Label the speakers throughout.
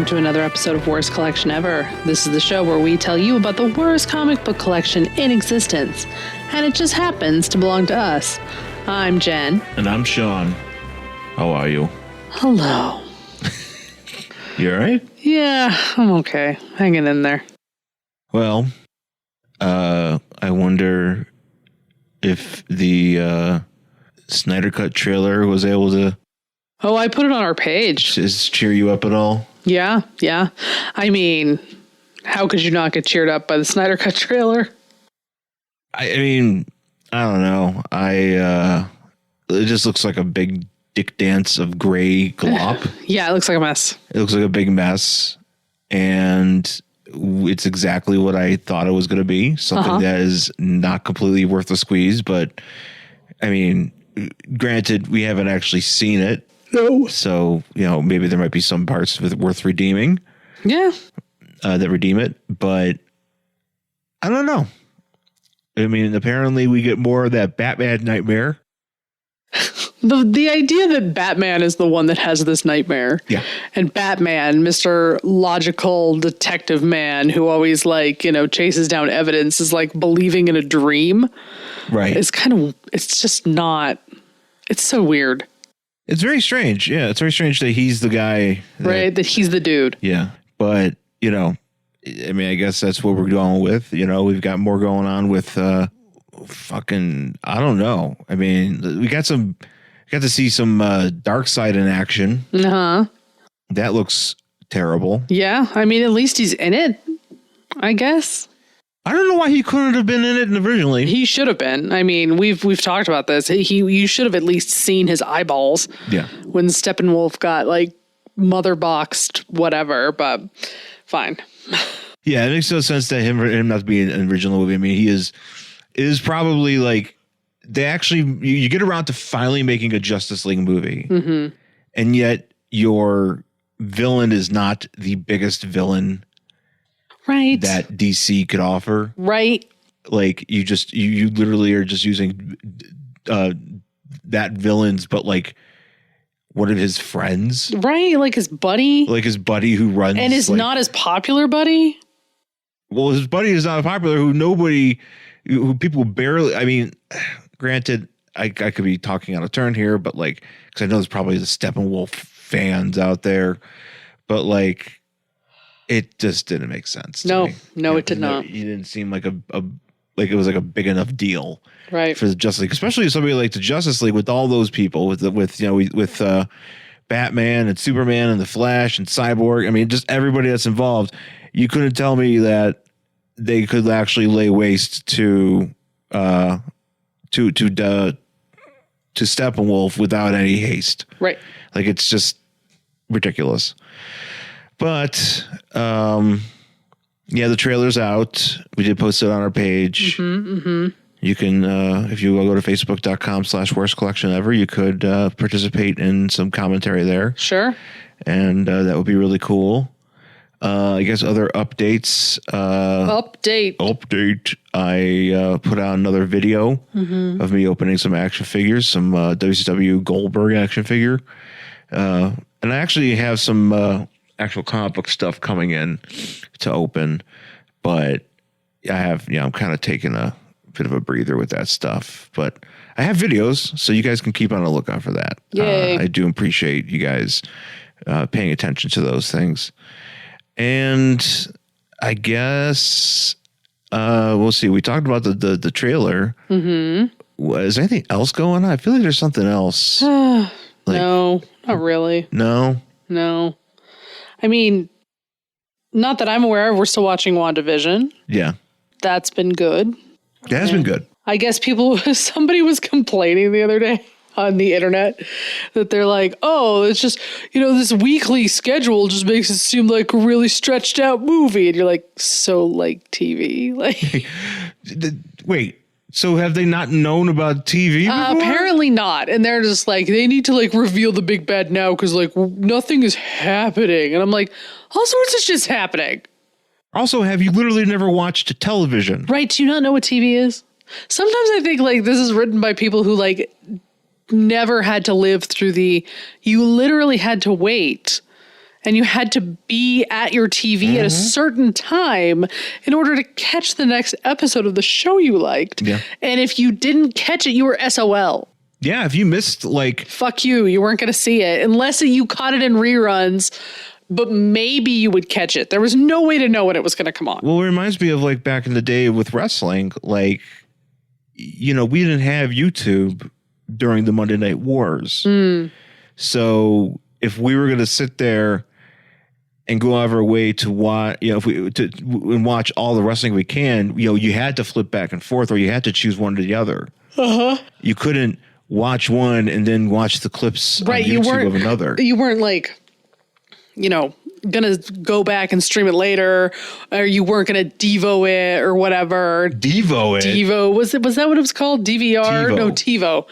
Speaker 1: welcome to another episode of Worst Collection Ever. This is the show where we tell you about the worst comic book collection in existence, and it just happens to belong to us. I'm Jen.
Speaker 2: And I'm Sean. How are you?
Speaker 1: Hello.
Speaker 2: You all right?
Speaker 1: Yeah, I'm okay. Hanging in there.
Speaker 2: Well, I wonder if the Snyder Cut trailer was able to...
Speaker 1: Oh, I put it on our page.
Speaker 2: Just cheer you up at all?
Speaker 1: Yeah. I mean, how could you not get cheered up by the Snyder Cut trailer?
Speaker 2: I mean, I don't know. It just looks like a big dick dance of gray glop.
Speaker 1: Yeah, it looks like a mess.
Speaker 2: It looks like a big mess. And it's exactly what I thought it was going to be. Something that is not completely worth the squeeze. But, I mean, granted, we haven't actually seen it.
Speaker 1: No.
Speaker 2: So, maybe there might be some parts worth redeeming.
Speaker 1: Yeah.
Speaker 2: That redeem it. But I don't know. I mean, apparently we get more of that Batman nightmare.
Speaker 1: The idea that Batman is the one that has this nightmare.
Speaker 2: Yeah. And
Speaker 1: Batman, Mr. Logical Detective Man, who always chases down evidence, is like believing in a dream.
Speaker 2: Right.
Speaker 1: It's just not, it's so weird.
Speaker 2: It's very strange. Yeah. It's very strange that he's the guy.
Speaker 1: That he's the dude.
Speaker 2: Yeah. But, I mean, I guess that's what we're going with. We've got more going on with I don't know. I mean, we got to see some Darkseid in action.
Speaker 1: Uh-huh.
Speaker 2: That looks terrible.
Speaker 1: Yeah. I mean, at least he's in it, I guess.
Speaker 2: I don't know why he couldn't have been in it originally.
Speaker 1: He should have been. I mean, we've talked about this. You should have at least seen his eyeballs.
Speaker 2: Yeah. When
Speaker 1: Steppenwolf got mother boxed, whatever, but fine.
Speaker 2: Yeah, it makes no sense that him not to be in an original movie. I mean, he is probably they actually you get around to finally making a Justice League movie, and yet your villain is not the biggest villain,
Speaker 1: right?
Speaker 2: That DC could offer,
Speaker 1: right?
Speaker 2: You literally are just using that villain's, but one of his friends,
Speaker 1: right? His buddy,
Speaker 2: who runs
Speaker 1: and is not as popular buddy.
Speaker 2: Well, his buddy is not popular. Who people barely. I mean, granted, I could be talking out of turn here, but because I know there's probably the Steppenwolf fans out there, but it just didn't make sense. To me.
Speaker 1: No, it did not.
Speaker 2: He didn't seem like it was a big enough deal,
Speaker 1: right,
Speaker 2: for the Justice League, especially somebody like the Justice League with all those people with Batman and Superman and the Flash and Cyborg. I mean, just everybody that's involved. You couldn't tell me that they could actually lay waste to Steppenwolf without any haste.
Speaker 1: Right.
Speaker 2: It's just ridiculous. But the trailer's out. We did post it on our page. You can, if you go to facebook.com/worst collection ever, you could participate in some commentary there.
Speaker 1: Sure.
Speaker 2: And that would be really cool. I guess other updates. Update. I put out another video of me opening some action figures, some WCW Goldberg action figure. And I actually have some actual comic book stuff coming in to open. But I'm kind of taking a bit of a breather with that stuff. But I have videos, so you guys can keep on the lookout for that.
Speaker 1: Yay.
Speaker 2: I do appreciate you guys paying attention to those things. And I guess we'll see. We talked about the trailer. Is there anything else going on? I feel like there's something else.
Speaker 1: No, not really.
Speaker 2: No.
Speaker 1: I mean, not that I'm aware of. We're still watching WandaVision.
Speaker 2: Yeah. That's
Speaker 1: been good.
Speaker 2: It has been good.
Speaker 1: I guess somebody was complaining the other day on the internet that they're like, oh, it's just, this weekly schedule just makes it seem like a really stretched out movie. And you're like, so TV?
Speaker 2: Wait, so have they not known about TV before?
Speaker 1: Apparently not. And they're just they need to reveal the big bad now because nothing is happening. And I'm like, all sorts of shit's happening.
Speaker 2: Also, have you literally never watched television?
Speaker 1: Right. Do you not know what TV is? Sometimes I think this is written by people who never had to live through you literally had to wait and you had to be at your TV at a certain time in order to catch the next episode of the show you liked.
Speaker 2: Yeah.
Speaker 1: And if you didn't catch it, you were SOL.
Speaker 2: Yeah, if you missed like
Speaker 1: Fuck you. You weren't going to see it unless you caught it in reruns, but maybe you would catch it. There was no way to know when it was going to come on.
Speaker 2: Well, it reminds me of like back in the day with wrestling, like, you know, we didn't have YouTube during the Monday Night Wars. So if we were going to sit there and go out of our way to watch, you know, if we and watch all the wrestling we can, you know, you had to flip back and forth, or you had to choose one or the other. You couldn't watch one and then watch the clips on YouTube of another.
Speaker 1: You weren't like, you know, gonna go back and stream it later, or you weren't gonna Devo it or whatever.
Speaker 2: Devo it.
Speaker 1: Devo was that what it was called? DVR?
Speaker 2: TiVo.
Speaker 1: No, TiVo.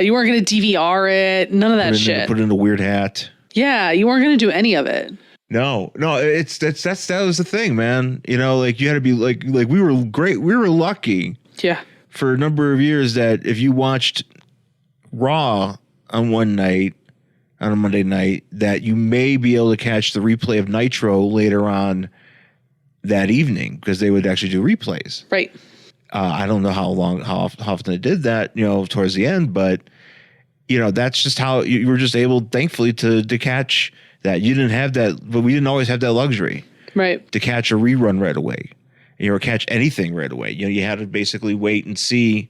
Speaker 1: You weren't gonna DVR it. None of that shit.
Speaker 2: Put in a weird hat.
Speaker 1: Yeah, you weren't gonna do any of it.
Speaker 2: No, that was the thing, man. You know, like you had to be like we were great. We were lucky.
Speaker 1: Yeah.
Speaker 2: For a number of years that if you watched Raw on one night, on a Monday night, that you may be able to catch the replay of Nitro later on that evening, because they would actually do replays.
Speaker 1: Right.
Speaker 2: I don't know how often they did that, you know, towards the end, but you know, that's just how you were just able, thankfully, to catch that. You didn't have that, but we didn't always have that luxury.
Speaker 1: Right. To
Speaker 2: catch a rerun right away, you know, or catch anything right away. You know, you had to basically wait and see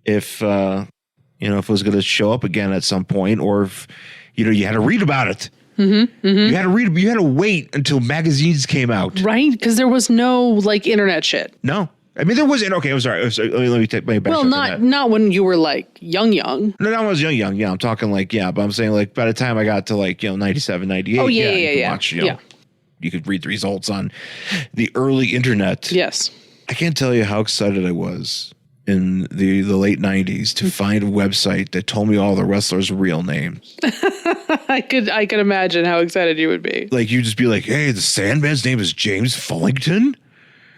Speaker 2: if, you know, if it was going to show up again at some point, or if, you know, you had to read about it. You had to wait until magazines came out.
Speaker 1: Right. Because there was no like internet shit.
Speaker 2: No. I mean, there wasn't. Okay, I'm sorry. Let me take my back.
Speaker 1: Well, not when you were like young. No,
Speaker 2: I was young. Yeah, I'm talking like, yeah, but I'm saying like by the time I got to like, you know, 97, 98.
Speaker 1: Oh, yeah.
Speaker 2: You could watch, you know, you could read the results on the early internet.
Speaker 1: Yes.
Speaker 2: I can't tell you how excited I was in the late 90s to find a website that told me all the wrestlers' real names.
Speaker 1: I could imagine how excited you would be.
Speaker 2: Like, you'd just be like, hey, the Sandman's name is James Fullington.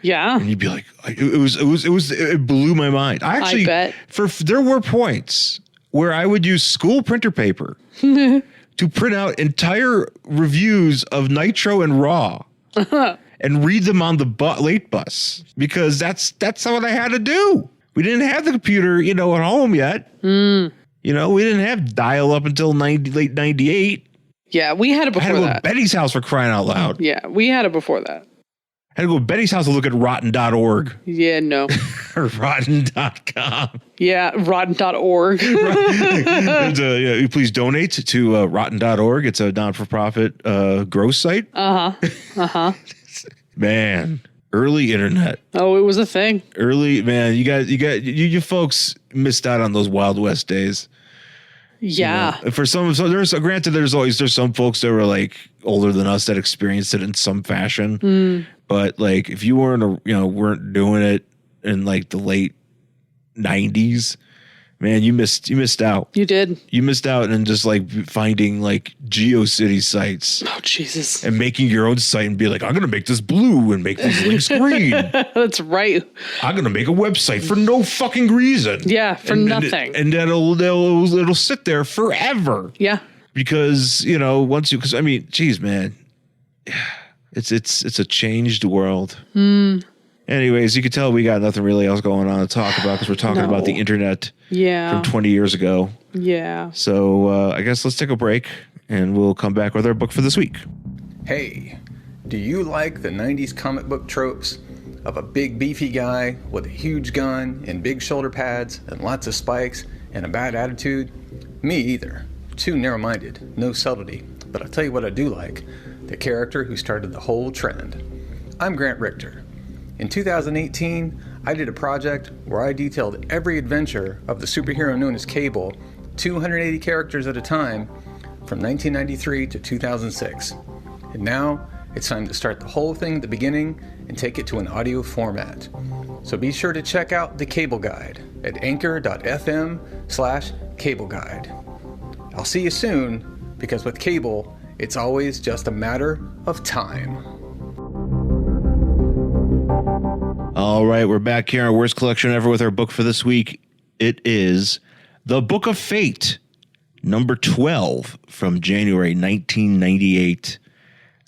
Speaker 1: Yeah.
Speaker 2: And you'd be like, it blew my mind. I bet. There were points where I would use school printer paper to print out entire reviews of Nitro and Raw and read them on the late bus, because that's what I had to do. We didn't have the computer, you know, at home yet. You know, we didn't have dial up until late 98.
Speaker 1: Yeah, we had it before that. I had to go
Speaker 2: to Betty's house, for crying out loud.
Speaker 1: Yeah, we had it before that.
Speaker 2: I had to go to Betty's house to look at rotten.org.
Speaker 1: Yeah, no.
Speaker 2: Or rotten.com.
Speaker 1: Yeah, rotten.org.
Speaker 2: Please donate to rotten.org. It's a non-for-profit gross site. Man, early internet.
Speaker 1: Oh, it was a thing.
Speaker 2: Early, man, you folks missed out on those Wild West days.
Speaker 1: Yeah.
Speaker 2: You know, for some, there's some folks that were like older than us that experienced it in some fashion. But like, if you weren't doing it in like the late 90s, man, you missed out. You did. You missed out in just like finding like GeoCity sites.
Speaker 1: Oh, Jesus.
Speaker 2: And making your own site and be like, I'm going to make this blue and make these links green.
Speaker 1: That's right.
Speaker 2: I'm going to make a website for no fucking reason.
Speaker 1: Yeah, for nothing.
Speaker 2: And it'll sit there forever.
Speaker 1: Yeah.
Speaker 2: Because, you know, because I mean, geez, man, it's a changed world. Anyways, you can tell we got nothing really else going on to talk about, because we're talking about the internet from 20 years ago. Yeah. So I guess let's take a break and we'll come back with our book for this week.
Speaker 3: Hey, do you like the 90s comic book tropes of a big beefy guy with a huge gun and big shoulder pads and lots of spikes and a bad attitude? Me either. Too narrow-minded, no subtlety. But I'll tell you what I do like. The character who started the whole trend. I'm Grant Richter. In 2018, I did a project where I detailed every adventure of the superhero known as Cable, 280 characters at a time, from 1993 to 2006. And now, it's time to start the whole thing at the beginning and take it to an audio format. So be sure to check out the Cable Guide at anchor.fm/Cable Guide. I'll see you soon, because with Cable, it's always just a matter of time.
Speaker 2: All right, we're back here on Worst Collection Ever with our book for this week. It is The Book of Fate, number 12 from January 1998.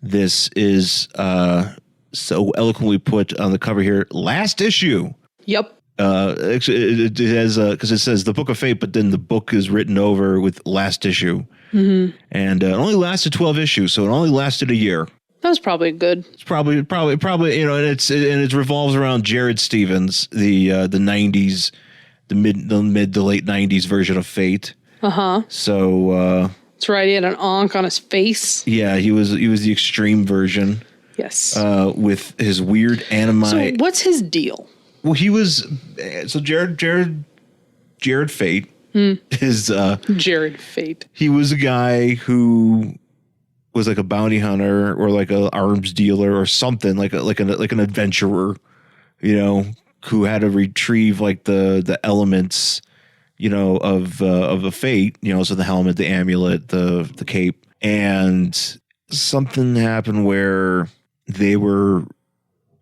Speaker 2: This is so eloquently put on the cover here. Last issue.
Speaker 1: Yep.
Speaker 2: Actually, it has because it says the Book of Fate, but then the book is written over with last issue, and it only lasted 12 issues, so it only lasted a year.
Speaker 1: That was probably good.
Speaker 2: It's probably you know, and it revolves around Jared Stevens, the 90s, the mid to late 90s version of Fate. So
Speaker 1: that's right. He had an onk on his face.
Speaker 2: yeah, he was the extreme version.
Speaker 1: Yes.
Speaker 2: With his weird anime.
Speaker 1: So what's his deal?
Speaker 2: Well, he was so Jared Fate is
Speaker 1: Jared Fate.
Speaker 2: he was a guy who was like a bounty hunter or like a arms dealer or something like an adventurer, you know, who had to retrieve like the elements, you know, of the fate, you know, so the helmet, the amulet, the cape, and something happened where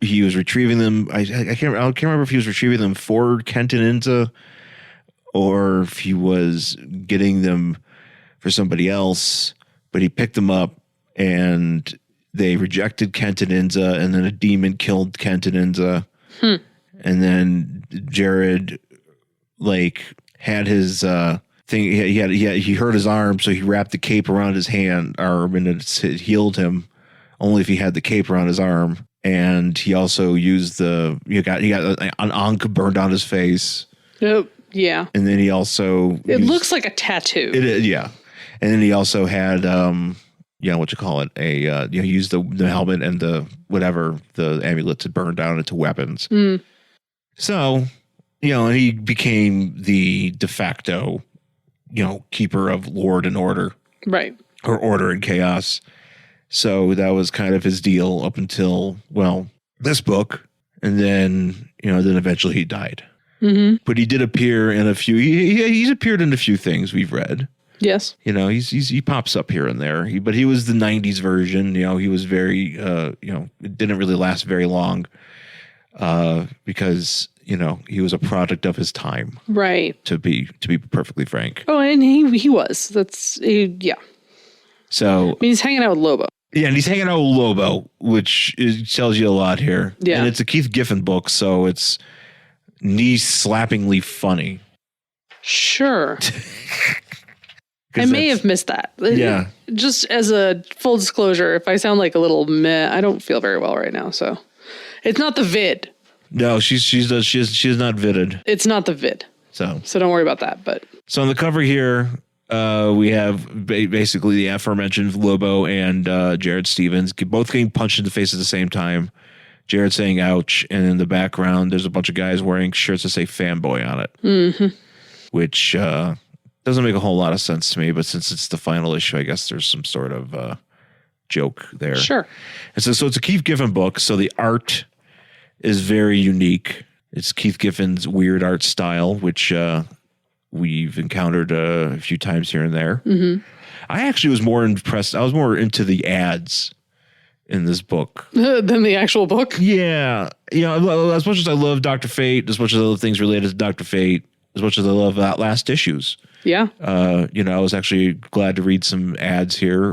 Speaker 2: he was retrieving them. I can't remember if he was retrieving them for Kenton Inza or if he was getting them for somebody else, but he picked them up and they rejected Kenton Inza, and then a demon killed Kenton Inza. And then Jared like had his thing. He hurt his arm, so he wrapped the cape around his arm, and it healed him only if he had the cape around his arm. And he also used he got an ankh burned on his face.
Speaker 1: Oh, yeah.
Speaker 2: And then he also
Speaker 1: looks like a tattoo.
Speaker 2: It is, yeah. And then he also had he used the helmet and the amulet to burn down into weapons. So, you know, and he became the de facto, you know, keeper of Lord and Order.
Speaker 1: Right.
Speaker 2: Or Order and Chaos. So that was kind of his deal up until, well, this book. And then, you know, then eventually he died. But he did appear in a few, he's appeared in a few things we've read.
Speaker 1: Yes.
Speaker 2: You know, he pops up here and there, but he was the 90s version. You know, he was very, you know, it didn't really last very long because, you know, he was a product of his time.
Speaker 1: Right.
Speaker 2: To be perfectly frank.
Speaker 1: Oh, and he was. Yeah.
Speaker 2: So.
Speaker 1: I mean, he's hanging out with Lobo.
Speaker 2: Yeah, and he's hanging out with Lobo, which tells you a lot here.
Speaker 1: Yeah.
Speaker 2: And it's a Keith Giffen book, so it's knee-slappingly funny.
Speaker 1: Sure. I may have missed that.
Speaker 2: Yeah.
Speaker 1: Just as a full disclosure, if I sound like a little meh, I don't feel very well right now, so. It's not the vid.
Speaker 2: No, she's not vitted.
Speaker 1: It's not the vid. So don't worry about that, but.
Speaker 2: So on the cover here, we have basically the aforementioned Lobo and Jared Stevens both getting punched in the face at the same time. Jared saying ouch, and in the background there's a bunch of guys wearing shirts that say fanboy on it. Which doesn't make a whole lot of sense to me, but since it's the final issue, I guess there's some sort of joke there.
Speaker 1: Sure.
Speaker 2: And so it's a Keith Giffen book, so the art is very unique. It's Keith Giffen's weird art style, which we've encountered a few times here and there. I actually was more impressed. I was more into the ads in this book
Speaker 1: than the actual book.
Speaker 2: Yeah. You know, as much as I love Dr. Fate, as much as I love things related to Dr. Fate, as much as I love Outlast issues.
Speaker 1: Yeah.
Speaker 2: You know, I was actually glad to read some ads here,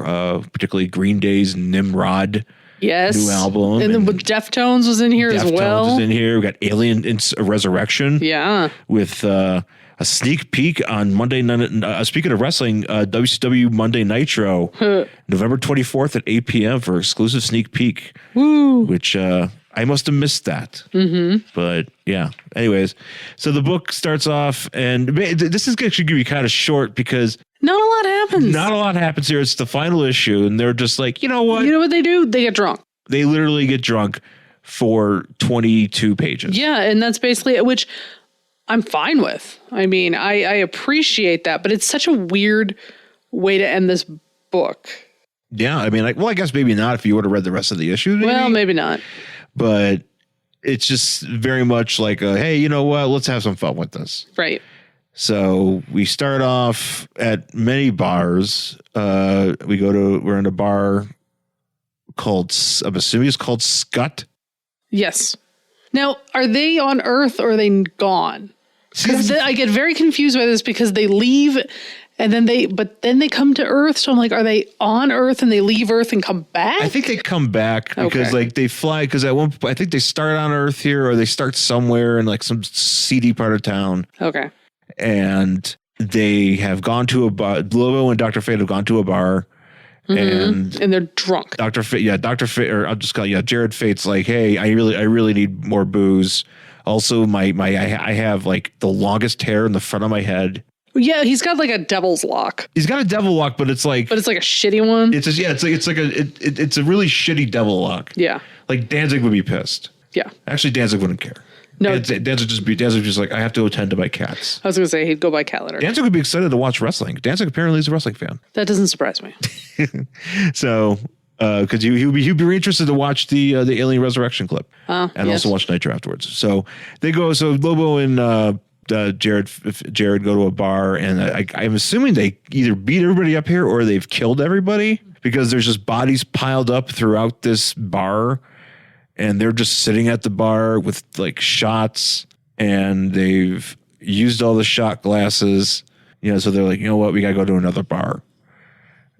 Speaker 2: particularly Green Day's Nimrod.
Speaker 1: Yes.
Speaker 2: New album.
Speaker 1: And then with Deftones was in here as well.
Speaker 2: Deftones is in here. We got Alien Resurrection.
Speaker 1: Yeah.
Speaker 2: With a sneak peek on Monday night. Speaking of wrestling, WCW Monday Nitro, November 24th at 8 p.m. for exclusive sneak peek.
Speaker 1: Woo.
Speaker 2: Which I must have missed that. But yeah. Anyways, so the book starts off, and this is actually going to be kind of short because
Speaker 1: not a lot happens.
Speaker 2: Not a lot happens here. It's the final issue, and they're just like, you know what?
Speaker 1: You know what they do? They get drunk.
Speaker 2: They literally get drunk for 22 pages.
Speaker 1: Yeah, and that's basically it, which I'm fine with. I mean, I appreciate that, but it's such a weird way to end this book.
Speaker 2: Yeah, I mean, I guess maybe not if you would have read the rest of the issue.
Speaker 1: Well, maybe not.
Speaker 2: But it's just very much like, hey, you know what? Let's have some fun with this.
Speaker 1: Right.
Speaker 2: So we start off at many bars. We're in a bar called, I'm assuming it's called Scut.
Speaker 1: Yes. Now, are they on Earth or are they gone? Because I get very confused by this because they leave And then they come to Earth. So I'm like, are they on Earth and they leave Earth and come back?
Speaker 2: I think they come back because
Speaker 1: Okay.
Speaker 2: like they fly because at one point I think they start on Earth here or they start somewhere in like some seedy part of town.
Speaker 1: Okay.
Speaker 2: And they have gone to a bar. Lobo and Dr. Fate have gone to a bar. And
Speaker 1: they're drunk.
Speaker 2: Dr. Fate, or I'll just call Jared Fate's like, hey, I really need more booze. Also, I have like the longest hair in the front of my head.
Speaker 1: Yeah, he's got like a devil's lock.
Speaker 2: He's got a devil lock, but it's like
Speaker 1: a shitty one.
Speaker 2: it's a really shitty devil lock.
Speaker 1: Yeah.
Speaker 2: Like Danzig would be pissed.
Speaker 1: Yeah.
Speaker 2: Actually, Danzig wouldn't care.
Speaker 1: No.
Speaker 2: Danzig just like, I have to attend to my cats.
Speaker 1: I was going to say he'd go by cat litter.
Speaker 2: Danzig would be excited to watch wrestling. Danzig apparently is a wrestling fan.
Speaker 1: That doesn't surprise me.
Speaker 2: So, because he'd be really interested to watch the Alien Resurrection clip, and
Speaker 1: yes.
Speaker 2: also watch Nitro afterwards. So they go. So Lobo and Jared go to a bar, and I'm assuming they either beat everybody up here or they've killed everybody because there's just bodies piled up throughout this bar, and they're just sitting at the bar with like shots, and they've used all the shot glasses. So they're like, you know what, we gotta go to another bar.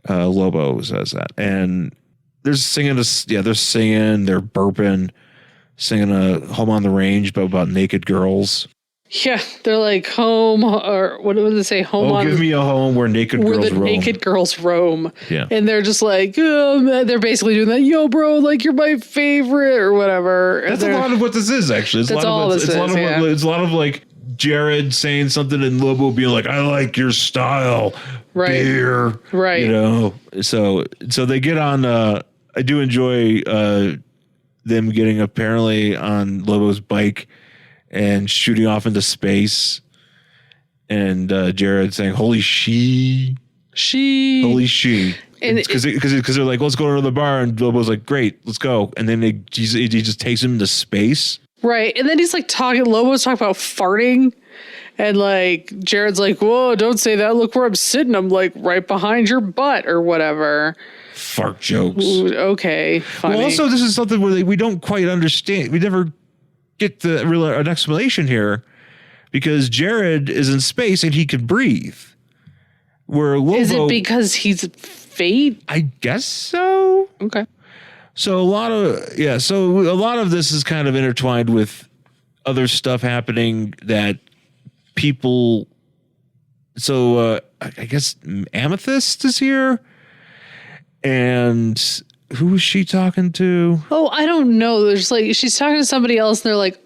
Speaker 2: Lobo says that, and they're singing they're singing, they're burping, singing a Home on the Range, but about naked girls.
Speaker 1: Yeah, they're like home, or what do they say? Home on.
Speaker 2: Give me a home where naked
Speaker 1: where
Speaker 2: girls
Speaker 1: the
Speaker 2: roam.
Speaker 1: naked girls roam.
Speaker 2: Yeah.
Speaker 1: And they're just like, they're basically doing that. Yo, bro, like you're my favorite or whatever.
Speaker 2: That's a lot of what this is, actually.
Speaker 1: That's all this is.
Speaker 2: It's a lot of like Jared saying something and Lobo being like, I like your style.
Speaker 1: Right.
Speaker 2: Beer.
Speaker 1: Right.
Speaker 2: So they get on, I do enjoy them getting apparently on Lobo's bike and shooting off into space, and Jared saying, "Holy she,"
Speaker 1: and
Speaker 2: because they're like, "Let's go to the bar," and Lobo's like, "Great, let's go," and then he just takes him into space,
Speaker 1: right? And then he's like Lobo's talking about farting, and like Jared's like, "Whoa, don't say that! Look where I'm sitting. I'm like right behind your butt or whatever."
Speaker 2: Fart jokes.
Speaker 1: Ooh, okay, funny.
Speaker 2: Well, also this is something where we don't quite understand. We never get an explanation here, because Jared is in space and he can breathe. Where Lobo,
Speaker 1: is it because he's fate?
Speaker 2: I guess so.
Speaker 1: Okay.
Speaker 2: So a lot of this is kind of intertwined with other stuff happening that people. So I guess Amethyst is here, and who is she talking to?
Speaker 1: Oh, I don't know. There's like she's talking to somebody else, and they're like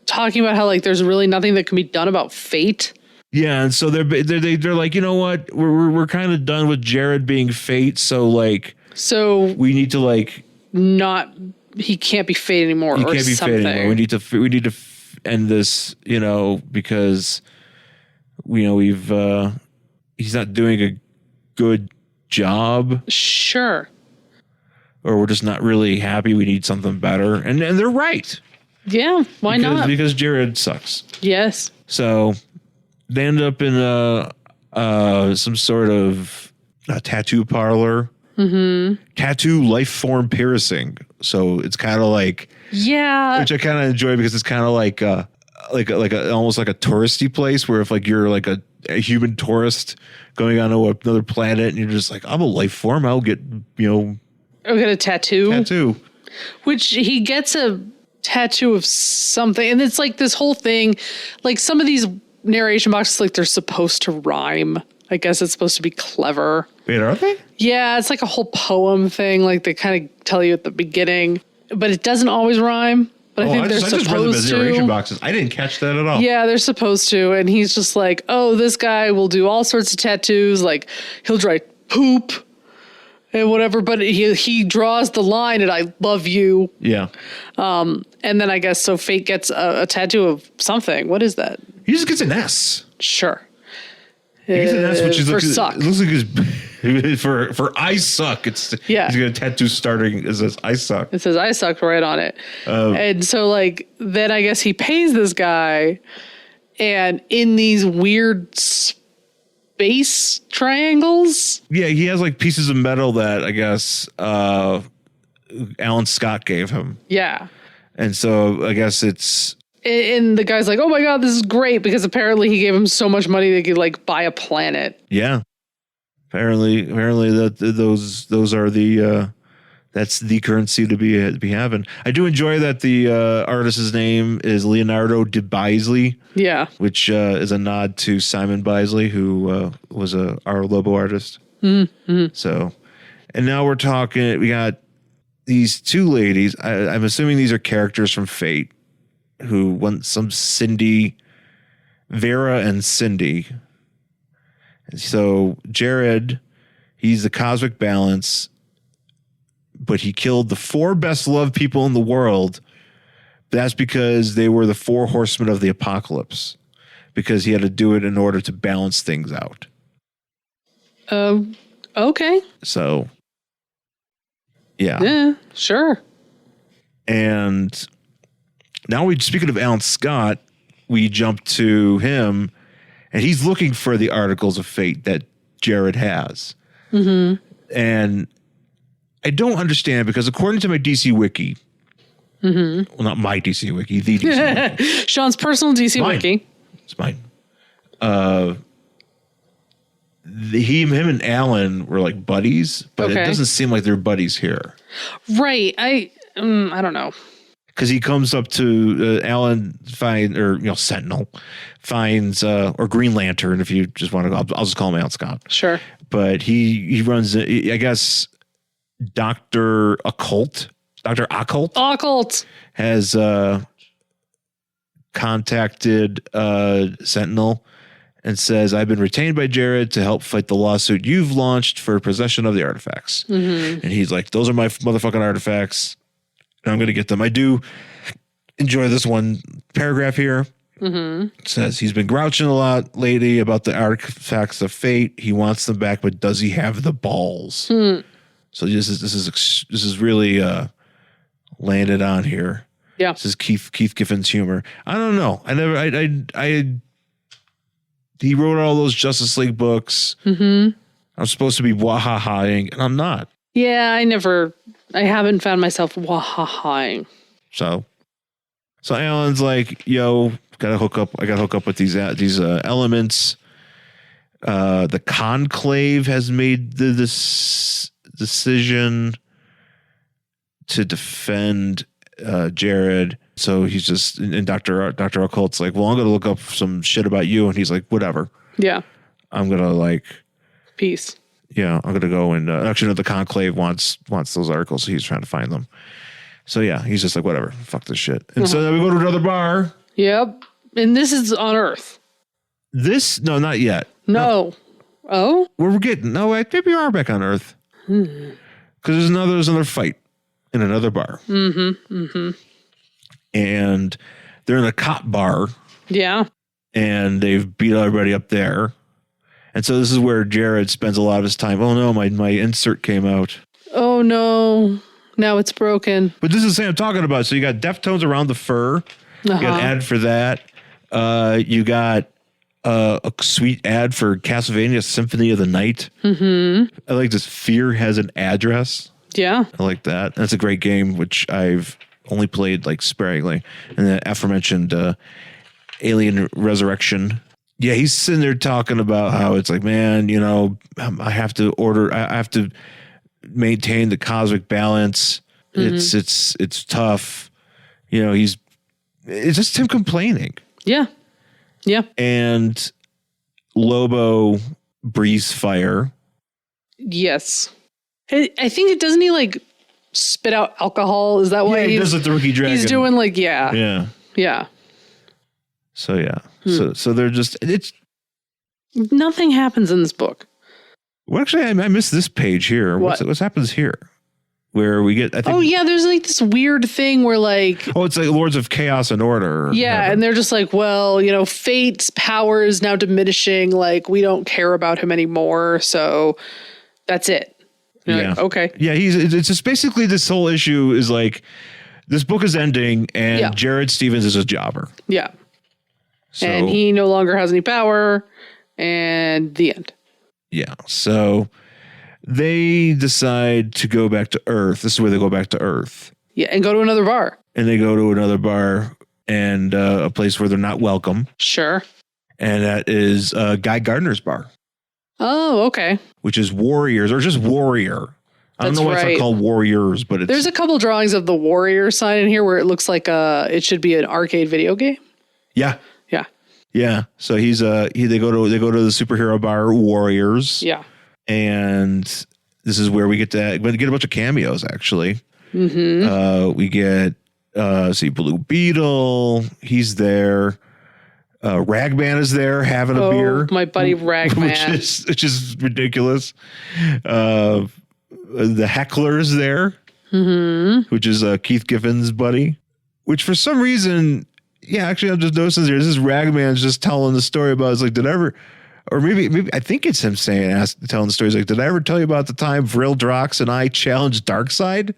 Speaker 1: talking about how like there's really nothing that can be done about fate.
Speaker 2: Yeah, and so they're like, you know what, we're kind of done with Jared being fate, so we need to like
Speaker 1: he can't be fate anymore.
Speaker 2: He
Speaker 1: or
Speaker 2: can't be
Speaker 1: something.
Speaker 2: fate anymore. We need to end this, because he's not doing a good job.
Speaker 1: Sure.
Speaker 2: Or we're just not really happy. We need something better. And they're right.
Speaker 1: Yeah, why not?
Speaker 2: Because Jared sucks.
Speaker 1: Yes.
Speaker 2: So they end up in some sort of a tattoo parlor. Mm-hmm. Tattoo life form piercing. So it's kind of like,
Speaker 1: yeah,
Speaker 2: which I kind of enjoy because it's kind of like almost like a touristy place where if like you're like a human tourist going on to another planet and you're just like, I'm a life form, I'll get
Speaker 1: I'll get a tattoo. Which he gets a tattoo of something. And it's like this whole thing, like some of these narration boxes, like they're supposed to rhyme. I guess it's supposed to be clever.
Speaker 2: Wait, are they?
Speaker 1: Yeah, it's like a whole poem thing. Like they kind of tell you at the beginning, but it doesn't always rhyme. But I think they're supposed
Speaker 2: read them as
Speaker 1: to.
Speaker 2: narration boxes. I didn't catch that at all.
Speaker 1: Yeah, they're supposed to. And he's just like, oh, this guy will do all sorts of tattoos. Like he'll write poop and whatever, but he draws the line at I love you.
Speaker 2: Yeah.
Speaker 1: And then I guess so Fate gets a tattoo of something. What is that?
Speaker 2: He just gets an S.
Speaker 1: Sure.
Speaker 2: He gets an S, which is
Speaker 1: for suck.
Speaker 2: It looks like his, for I suck. He's got a tattoo starting. It says I suck.
Speaker 1: It says I suck right on it. And so like then I guess he pays this guy, and in these weird space triangles.
Speaker 2: Yeah, he has like pieces of metal that I guess Alan Scott gave him.
Speaker 1: Yeah.
Speaker 2: And so I guess it's.
Speaker 1: And the guy's like, oh my God, this is great, because apparently he gave him so much money they could like buy a planet.
Speaker 2: Yeah. Apparently that those are the that's the currency to be having. I do enjoy that the artist's name is Leonardo de Bisley.
Speaker 1: Yeah.
Speaker 2: Which is a nod to Simon Bisley, who was our Lobo artist.
Speaker 1: Mm-hmm.
Speaker 2: So, and now we're talking. We got these two ladies. I'm assuming these are characters from Fate, who want some Vera and Cindy. So Jared, he's the cosmic balance, but he killed the 4 best loved people in the world. That's because they were the 4 horsemen of the apocalypse, because he had to do it in order to balance things out.
Speaker 1: Okay.
Speaker 2: So, yeah.
Speaker 1: Yeah, sure.
Speaker 2: And now speaking of Alan Scott, we jump to him, and he's looking for the articles of fate that Jared has. Mm-hmm. And I don't understand, because according to my DC Wiki, well, not my DC Wiki, the DC Wiki.
Speaker 1: Sean's personal DC
Speaker 2: Mine.
Speaker 1: Wiki.
Speaker 2: It's mine. Him and Alan were like buddies, but it doesn't seem like they're buddies here.
Speaker 1: Right. I don't know.
Speaker 2: Because he comes up to Alan, Sentinel finds, or Green Lantern, if you just want to go. I'll just call him Alan Scott.
Speaker 1: Sure.
Speaker 2: But he runs, I guess, Dr. Occult has contacted Sentinel and says, I've been retained by Jared to help fight the lawsuit you've launched for possession of the artifacts. Mm-hmm. And he's like, those are my motherfucking artifacts, and I'm going to get them. I do enjoy this one paragraph here. Mm-hmm. It says he's been grouching a lot lately about the artifacts of fate. He wants them back, but does he have the balls? Hmm. So this is really landed on here.
Speaker 1: Yeah,
Speaker 2: this is Keith Giffen's humor. I don't know. He wrote all those Justice League books. Mm-hmm. I'm supposed to be wahahaing, and I'm not.
Speaker 1: Yeah, I haven't found myself wahahaing.
Speaker 2: So Alan's like, yo, I gotta hook up with these elements. The Conclave has made this decision to defend Jared. So he's just, and Dr. Occult's like, well, I'm going to look up some shit about you. And he's like, whatever.
Speaker 1: Yeah.
Speaker 2: I'm going to
Speaker 1: peace.
Speaker 2: Yeah. I'm going to go and actually, no, the Conclave wants those articles. So he's trying to find them. So yeah, he's just like, whatever, fuck this shit. And so then we go to another bar. Yep.
Speaker 1: And this is on Earth.
Speaker 2: No, not yet.
Speaker 1: No. Oh?
Speaker 2: We're getting, no, maybe we are back on Earth. Because there's another fight in another bar. Mm-hmm. Mm-hmm. And they're in a cop bar.
Speaker 1: Yeah.
Speaker 2: And they've beat everybody up there. And so this is where Jared spends a lot of his time. Oh no, my insert came out.
Speaker 1: Oh no. Now it's broken.
Speaker 2: But this is the thing I'm talking about. So you got Deftones around the fur. You got an ad for that. You got a sweet ad for Castlevania Symphony of the Night. Mm-hmm. I like this. Fear has an address.
Speaker 1: Yeah.
Speaker 2: I like that. That's a great game, which I've only played sparingly. And the aforementioned Alien Resurrection. Yeah, he's sitting there talking about how it's like, man, I have to maintain the cosmic balance. Mm-hmm. It's tough. It's just him complaining.
Speaker 1: Yeah. Yeah.
Speaker 2: And Lobo breathes fire.
Speaker 1: Yes. I think doesn't he spit out alcohol? Is that why
Speaker 2: he does with the Rookie Dragon?
Speaker 1: He's doing yeah.
Speaker 2: Yeah.
Speaker 1: Yeah.
Speaker 2: So yeah. So they're just
Speaker 1: nothing happens in this book.
Speaker 2: Well, actually, I missed this page here. What happens here? Where we get, I think.
Speaker 1: Oh yeah, there's this weird thing where
Speaker 2: it's like Lords of Chaos and Order.
Speaker 1: Yeah, and they're just well, Fate's power is now diminishing. We don't care about him anymore, so that's it.
Speaker 2: Yeah.
Speaker 1: Okay.
Speaker 2: Yeah, it's just basically this whole issue is this book is ending and Jared Stevens is a jobber.
Speaker 1: Yeah.
Speaker 2: So,
Speaker 1: and he no longer has any power, and the end.
Speaker 2: Yeah. So they decide to go back to Earth. This is where they go back to Earth.
Speaker 1: Yeah, and go to another bar.
Speaker 2: And they go to another bar and a place where they're not welcome.
Speaker 1: Sure.
Speaker 2: And that is Guy Gardner's bar.
Speaker 1: Oh, okay.
Speaker 2: which is Warriors or just Warrior. I don't
Speaker 1: That's
Speaker 2: know why it's
Speaker 1: right.
Speaker 2: not called Warriors, but it's
Speaker 1: There's a couple drawings of the Warrior sign in here where it looks like it should be an arcade video game.
Speaker 2: yeah.
Speaker 1: Yeah.
Speaker 2: Yeah. So they go to the superhero bar Warriors.
Speaker 1: Yeah.
Speaker 2: And this is where we get a bunch of cameos actually. We get Blue Beetle, he's there. Ragman is there having a beer.
Speaker 1: My buddy Ragman.
Speaker 2: which is ridiculous. The Heckler's there, which is Keith Giffen's buddy, which for some reason, actually I'm just noticing here, this is Ragman's just telling the story about, it's like, did I ever, or maybe I think it's him telling the stories like, did I ever tell you about the time Vril Drox and I challenged Darkseid?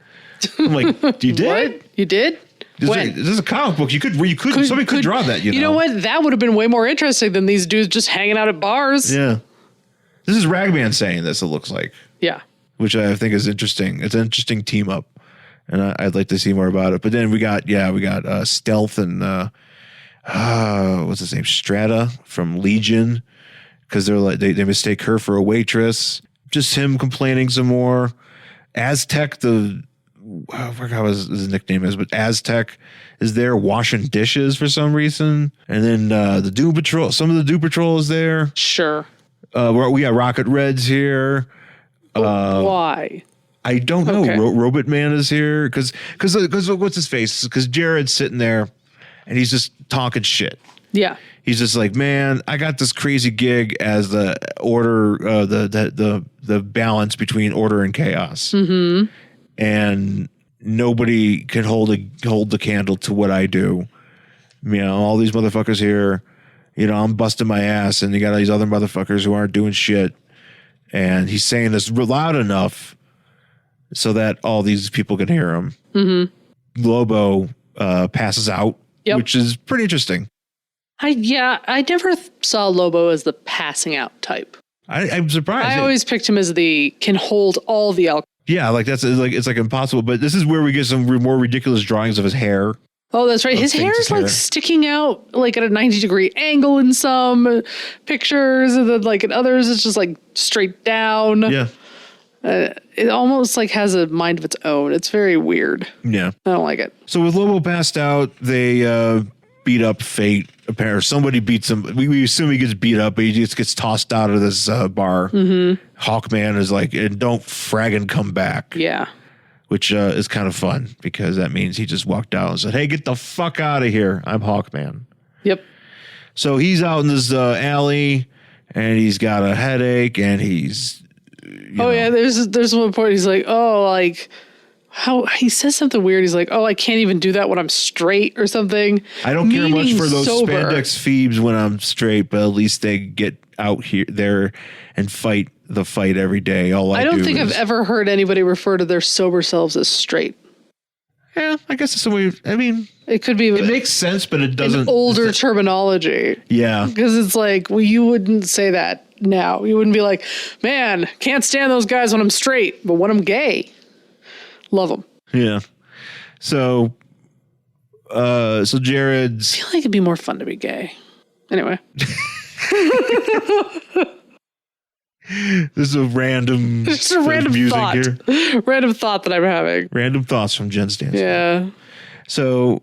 Speaker 2: I'm like, you did?
Speaker 1: What? You did? When?
Speaker 2: This is a comic book. Somebody could draw that. You
Speaker 1: know what? That would have been way more interesting than these dudes just hanging out at bars.
Speaker 2: Yeah. This is Ragman saying this, it looks like.
Speaker 1: Yeah.
Speaker 2: Which I think is interesting. It's an interesting team up. And I'd like to see more about it. But then we got Stealth and what's his name? Strata from Legion. Because they're like they mistake her for a waitress. Just him complaining some more. Aztec, I forgot what his nickname is, but Aztec is there washing dishes for some reason. And then the Doom Patrol, some of the Doom Patrol is there.
Speaker 1: Sure.
Speaker 2: We got Rocket Reds here.
Speaker 1: Why?
Speaker 2: I don't know.
Speaker 1: Okay.
Speaker 2: Robot Man is here because what's his face? Because Jared's sitting there and he's just talking shit.
Speaker 1: Yeah.
Speaker 2: He's just like, man, I got this crazy gig as the order, the balance between order and chaos. Mm-hmm. And nobody can hold the candle to what I do. You know, all these motherfuckers here, you know, I'm busting my ass, and you got all these other motherfuckers who aren't doing shit. And he's saying this loud enough so that all these people can hear him. Mm-hmm. Lobo passes out, which is pretty interesting.
Speaker 1: I never saw Lobo as the passing out type.
Speaker 2: I'm surprised.
Speaker 1: I always picked him as the can hold all the alcohol.
Speaker 2: Yeah, like it's like impossible. But this is where we get some more ridiculous drawings of his hair.
Speaker 1: Oh, that's right. His hair is like sticking out like at a 90-degree angle in some pictures, and then like in others it's just like straight down.
Speaker 2: Yeah.
Speaker 1: It almost like has a mind of its own. It's very weird.
Speaker 2: Yeah.
Speaker 1: I don't like it.
Speaker 2: So with Lobo passed out, they beat up Fate. Apparently, somebody beats him. We assume he gets beat up, but he just gets tossed out of this bar. Mm-hmm. Hawkman is like, and don't fragging come back.
Speaker 1: Yeah.
Speaker 2: Which is kind of fun because that means he just walked out and said, hey, get the fuck out of here. I'm Hawkman.
Speaker 1: Yep.
Speaker 2: So he's out in this alley and he's got a headache and he's...
Speaker 1: yeah, there's one point he's like, how he says something weird. He's like, I can't even do that when I'm straight or something.
Speaker 2: I don't care much for those
Speaker 1: sober.
Speaker 2: spandex phoebes when I'm straight, but at least they get out there and fight the fight every day. I don't think
Speaker 1: I've ever heard anybody refer to their sober selves as straight.
Speaker 2: Yeah, I guess it's a way. I mean,
Speaker 1: it could be.
Speaker 2: It makes sense, but it doesn't.
Speaker 1: An older terminology.
Speaker 2: Yeah,
Speaker 1: because it's like, you wouldn't say that now. You wouldn't be like, man, can't stand those guys when I'm straight, but when I'm gay, love them.
Speaker 2: Yeah. So Jared's.
Speaker 1: I feel like it'd be more fun to be gay. Anyway.
Speaker 2: This is a random.
Speaker 1: Just a random thought. Here. Random thought that I'm having.
Speaker 2: Random thoughts from Jen Stansfield.
Speaker 1: Yeah.
Speaker 2: So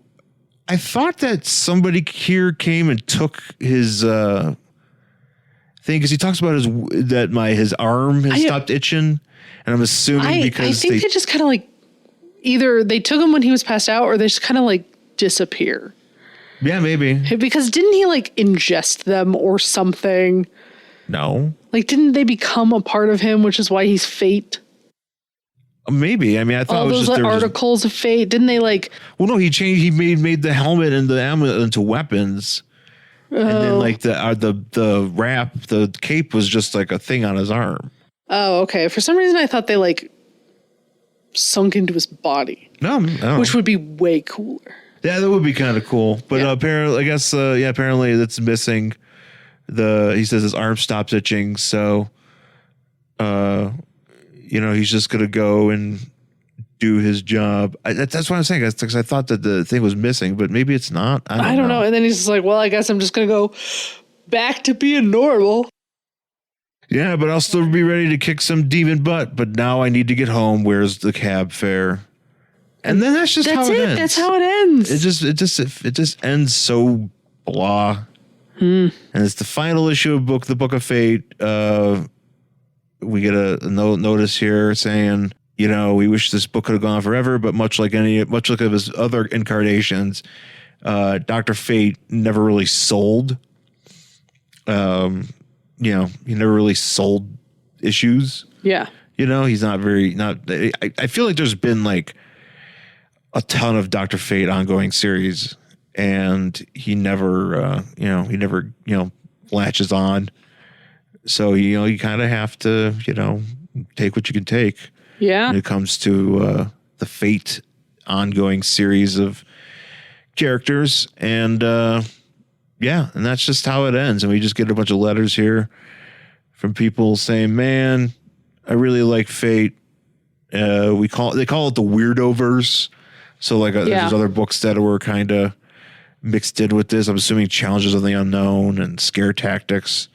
Speaker 2: I thought that somebody here came and took his thing because he talks about his arm has stopped itching, and I'm assuming because
Speaker 1: I think they just kind of like either they took him when he was passed out or they just kind of like disappear.
Speaker 2: Yeah, maybe.
Speaker 1: Because didn't he like ingest them or something?
Speaker 2: No.
Speaker 1: Like, didn't they become a part of him, which is why he's Fate?
Speaker 2: Maybe. I mean, I thought
Speaker 1: all
Speaker 2: it was
Speaker 1: those
Speaker 2: just
Speaker 1: articles of Fate. Didn't they like?
Speaker 2: Well, no. He changed. He made the helmet and the amulet into weapons, and then like the wrap, the cape was just like a thing on his arm.
Speaker 1: Oh, okay. For some reason, I thought they like sunk into his body.
Speaker 2: No,
Speaker 1: which would be way cooler.
Speaker 2: Yeah, that would be kind of cool. But apparently, I guess, apparently that's missing. He says his arm stops itching, so, he's just gonna go and do his job. That's what I'm saying. Because I thought that the thing was missing, but maybe it's not. I don't know.
Speaker 1: And then he's just like, well, I guess I'm just gonna go back to being normal.
Speaker 2: Yeah, but I'll still be ready to kick some demon butt. But now I need to get home. Where's the cab fare? And then that's just how it ends.
Speaker 1: That's how it ends.
Speaker 2: It just ends so blah. And it's the final issue of the Book of Fate. We get a notice here saying, we wish this book could have gone forever, but much like of his other incarnations, Dr. Fate never really sold. He never really sold issues.
Speaker 1: Yeah.
Speaker 2: He's not I feel like there's been like a ton of Dr. Fate ongoing series, and he never latches on. So, you kind of have to, take what you can take.
Speaker 1: Yeah.
Speaker 2: When it comes to the Fate ongoing series of characters. And, and that's just how it ends. And we just get a bunch of letters here from people saying, man, I really like Fate. They call it the Weirdoverse. So there's other books that were kind of mixed in with this. I'm assuming Challenges of the Unknown and Scare Tactics,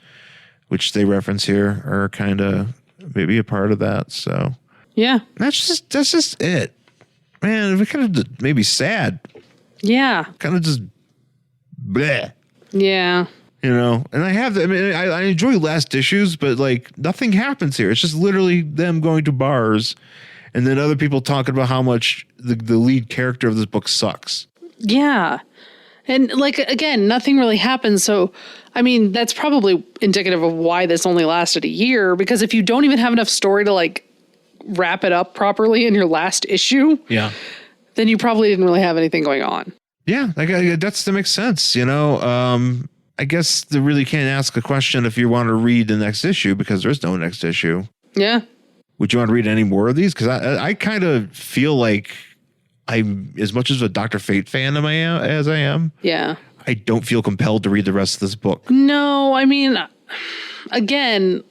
Speaker 2: which they reference here, are kind of maybe a part of that. So
Speaker 1: yeah,
Speaker 2: that's just it, man. We kind of maybe sad.
Speaker 1: Yeah,
Speaker 2: kind of just bleh.
Speaker 1: Yeah.
Speaker 2: And I enjoy last issues, but like nothing happens here. It's just literally them going to bars and then other people talking about how much the lead character of this book sucks.
Speaker 1: Yeah. And again, nothing really happens. So, that's probably indicative of why this only lasted a year, because if you don't even have enough story to wrap it up properly in your last issue, then you probably didn't really have anything going on.
Speaker 2: Yeah, that makes sense. I guess they really can't ask a question if you want to read the next issue, because there's no next issue.
Speaker 1: Yeah.
Speaker 2: Would you want to read any more of these? Because I kind of feel like I'm as much as a Dr. Fate fan as I am.
Speaker 1: Yeah.
Speaker 2: I don't feel compelled to read the rest of this book.
Speaker 1: No, again,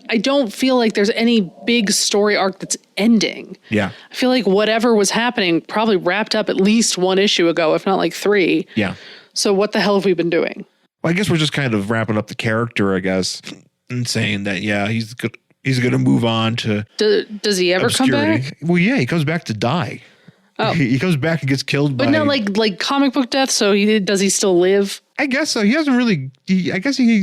Speaker 1: I don't feel like there's any big story arc that's ending.
Speaker 2: Yeah.
Speaker 1: I feel like whatever was happening probably wrapped up at least one issue ago, if not 3.
Speaker 2: Yeah.
Speaker 1: So what the hell have we been doing?
Speaker 2: Well, I guess we're just kind of wrapping up the character, I guess, and saying that, he's going to move on to
Speaker 1: Does he ever
Speaker 2: obscurity.
Speaker 1: come back?
Speaker 2: Well, yeah, he comes back to die.
Speaker 1: Oh.
Speaker 2: He comes back and gets killed by...
Speaker 1: But no, like comic book death, so does he still live?
Speaker 2: I guess so. He hasn't really... I guess he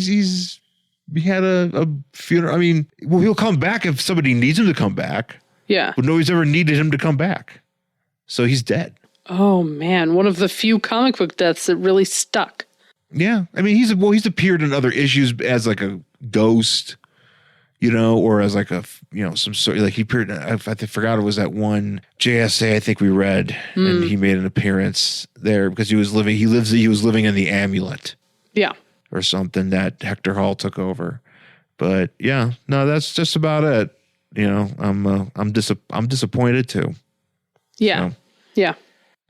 Speaker 2: had a funeral. He'll come back if somebody needs him to come back.
Speaker 1: Yeah.
Speaker 2: But nobody's ever needed him to come back. So he's dead.
Speaker 1: Oh, man. One of the few comic book deaths that really stuck.
Speaker 2: Yeah. He's appeared in other issues as like a ghost, or as like a, some sort, like he appeared, I forgot it was that one JSA I think we read, and he made an appearance there because he was living in the Amulet. Yeah. Or something that Hector Hall took over. But yeah, no, that's just about it. I'm disappointed too.
Speaker 1: Yeah.
Speaker 2: So.
Speaker 1: Yeah.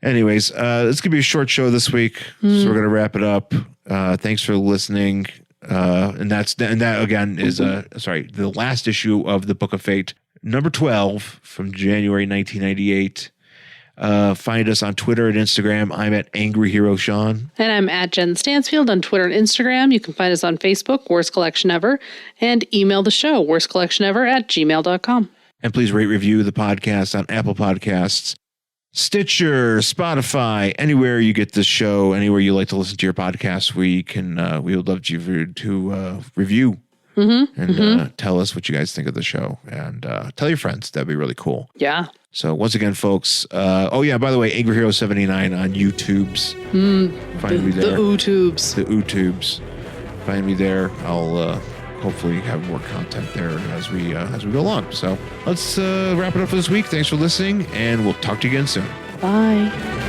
Speaker 2: Anyways, it's gonna be a short show this week, so we're gonna wrap it up. Thanks for listening. And that again is the last issue of the Book of Fate, number 12 from January 1998. Find us on Twitter and Instagram. I'm at Angry Hero Sean.
Speaker 1: And I'm at Jen Stansfield on Twitter and Instagram. You can find us on Facebook, Worst Collection Ever, and email the show, worstcollectionever@gmail.com.
Speaker 2: And please rate, review the podcast on Apple Podcasts, Stitcher, Spotify, anywhere you get this show, anywhere you like to listen to your podcast. We would love you to review and tell us what you guys think of the show, and tell your friends. That'd be really cool.
Speaker 1: Yeah.
Speaker 2: So once again, folks, by the way, Angry Hero 79 on YouTubes. Find me there.
Speaker 1: The YouTubes.
Speaker 2: The YouTubes. Find me there. I'll hopefully have more content there as we go along. So let's wrap it up for this week. Thanks for listening, and we'll talk to you again soon.
Speaker 1: Bye.